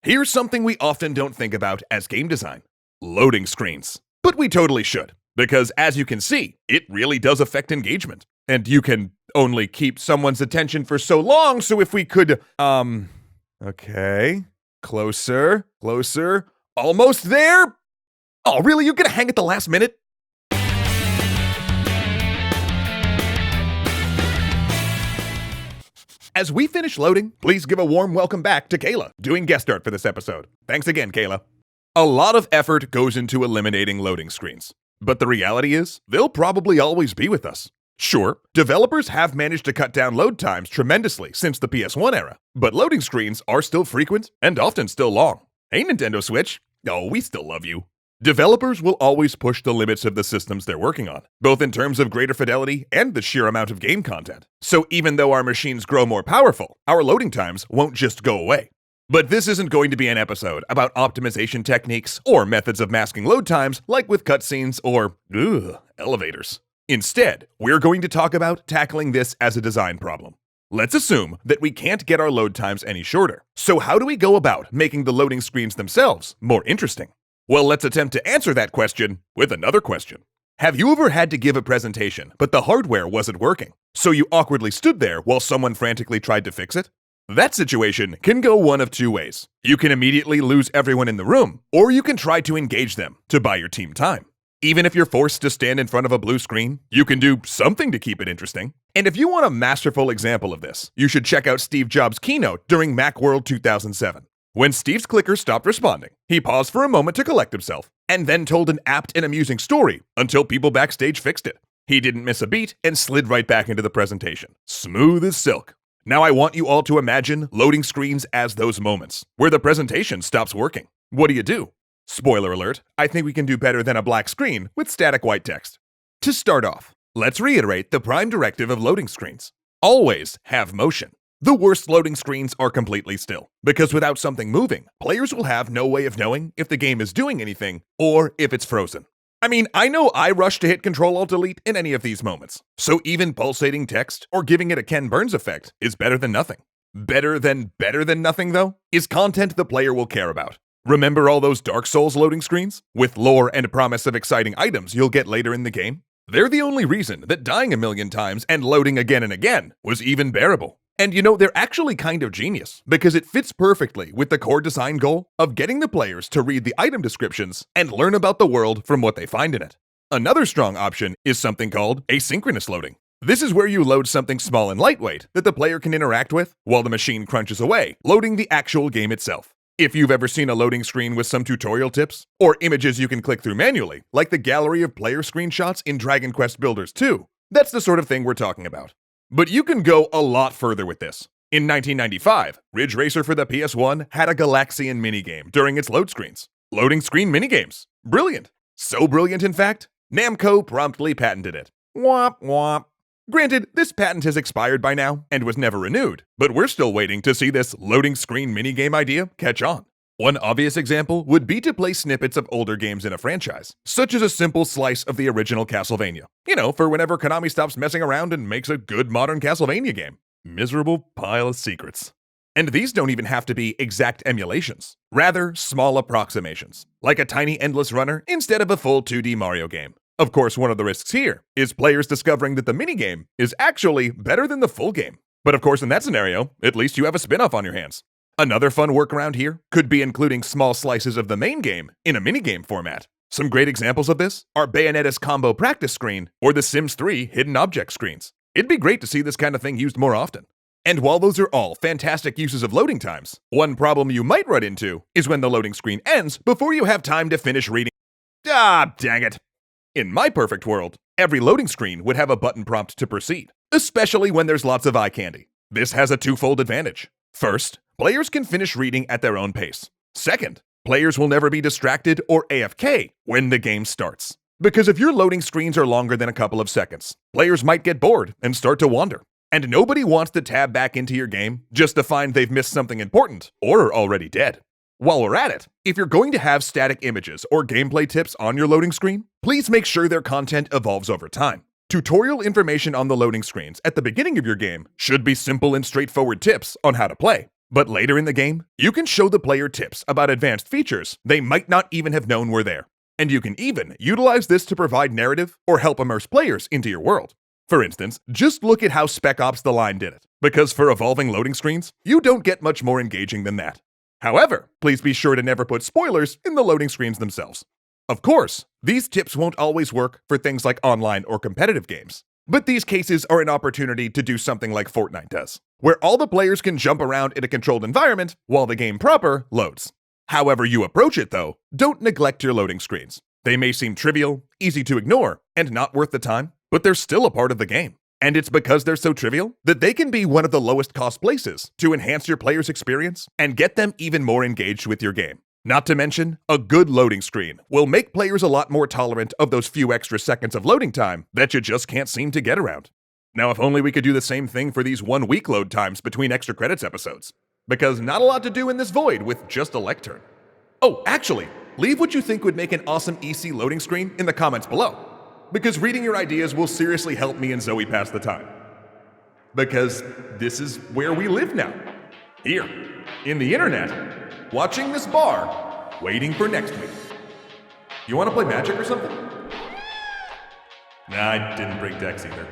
Here's something we often don't think about as game design: loading screens. But we totally should, because as you can see, it really does affect engagement. And you can only keep someone's attention for so long, so if we could, okay, closer, almost there? Oh, really? You're gonna hang at the last minute? As we finish loading, please give a warm welcome back to Kayla, doing guest art for this episode. Thanks again, Kayla. A lot of effort goes into eliminating loading screens, but the reality is, they'll probably always be with us. Sure, developers have managed to cut down load times tremendously since the PS1 era, but loading screens are still frequent and often still long. Hey, Nintendo Switch. Oh, we still love you. Developers will always push the limits of the systems they're working on, both in terms of greater fidelity and the sheer amount of game content. So even though our machines grow more powerful, our loading times won't just go away. But this isn't going to be an episode about optimization techniques or methods of masking load times like with cutscenes or, elevators. Instead, we're going to talk about tackling this as a design problem. Let's assume that we can't get our load times any shorter. So how do we go about making the loading screens themselves more interesting? Well, let's attempt to answer that question with another question. Have you ever had to give a presentation, but the hardware wasn't working, so you awkwardly stood there while someone frantically tried to fix it? That situation can go one of two ways. You can immediately lose everyone in the room, or you can try to engage them to buy your team time. Even if you're forced to stand in front of a blue screen, you can do something to keep it interesting. And if you want a masterful example of this, you should check out Steve Jobs' keynote during Macworld 2007. When Steve's clicker stopped responding, he paused for a moment to collect himself, and then told an apt and amusing story until people backstage fixed it. He didn't miss a beat and slid right back into the presentation. Smooth as silk. Now I want you all to imagine loading screens as those moments, where the presentation stops working. What do? Spoiler alert, I think we can do better than a black screen with static white text. To start off, let's reiterate the prime directive of loading screens. Always have motion. The worst loading screens are completely still, because without something moving, players will have no way of knowing if the game is doing anything or if it's frozen. I mean, I know I rush to hit Ctrl-Alt-Delete in any of these moments, so even pulsating text or giving it a Ken Burns effect is better than nothing. Better than nothing, though, is content the player will care about. Remember all those Dark Souls loading screens? With lore and promise of exciting items you'll get later in the game? They're the only reason that dying a million times and loading again and again was even bearable. And they're actually kind of genius, because it fits perfectly with the core design goal of getting the players to read the item descriptions and learn about the world from what they find in it. Another strong option is something called asynchronous loading. This is where you load something small and lightweight that the player can interact with while the machine crunches away, loading the actual game itself. If you've ever seen a loading screen with some tutorial tips, or images you can click through manually, like the gallery of player screenshots in Dragon Quest Builders 2, that's the sort of thing we're talking about. But you can go a lot further with this. In 1995, Ridge Racer for the PS1 had a Galaxian minigame during its load screens. Loading screen minigames. Brilliant. So brilliant, in fact, Namco promptly patented it. Womp womp. Granted, this patent has expired by now and was never renewed, but we're still waiting to see this loading screen minigame idea catch on. One obvious example would be to play snippets of older games in a franchise, such as a simple slice of the original Castlevania. For whenever Konami stops messing around and makes a good modern Castlevania game. Miserable pile of secrets. And these don't even have to be exact emulations, rather small approximations, like a tiny endless runner instead of a full 2D Mario game. Of course, one of the risks here is players discovering that the minigame is actually better than the full game. But of course, in that scenario, at least you have a spin-off on your hands. Another fun workaround here could be including small slices of the main game in a minigame format. Some great examples of this are Bayonetta's combo practice screen or the Sims 3 hidden object screens. It'd be great to see this kind of thing used more often. And while those are all fantastic uses of loading times, one problem you might run into is when the loading screen ends before you have time to finish reading. Dang it. In my perfect world, every loading screen would have a button prompt to proceed, especially when there's lots of eye candy. This has a twofold advantage. First, players can finish reading at their own pace. Second, players will never be distracted or AFK when the game starts. Because if your loading screens are longer than a couple of seconds, players might get bored and start to wander. And nobody wants to tab back into your game just to find they've missed something important or are already dead. While we're at it, if you're going to have static images or gameplay tips on your loading screen, please make sure their content evolves over time. Tutorial information on the loading screens at the beginning of your game should be simple and straightforward tips on how to play. But later in the game, you can show the player tips about advanced features they might not even have known were there. And you can even utilize this to provide narrative or help immerse players into your world. For instance, just look at how Spec Ops: The Line did it, because for evolving loading screens, you don't get much more engaging than that. However, please be sure to never put spoilers in the loading screens themselves. Of course, these tips won't always work for things like online or competitive games, but these cases are an opportunity to do something like Fortnite does, where all the players can jump around in a controlled environment while the game proper loads. However you approach it though, don't neglect your loading screens. They may seem trivial, easy to ignore, and not worth the time, but they're still a part of the game. And it's because they're so trivial that they can be one of the lowest cost places to enhance your player's experience and get them even more engaged with your game. Not to mention, a good loading screen will make players a lot more tolerant of those few extra seconds of loading time that you just can't seem to get around. Now, if only we could do the same thing for these 1 week load times between extra credits episodes. Because not a lot to do in this void with just a lectern. Oh, actually, leave what you think would make an awesome EC loading screen in the comments below. Because reading your ideas will seriously help me and Zoe pass the time. Because this is where we live now. Here, in the internet, watching this bar, waiting for next week. You want to play Magic or something? Nah, I didn't bring decks either.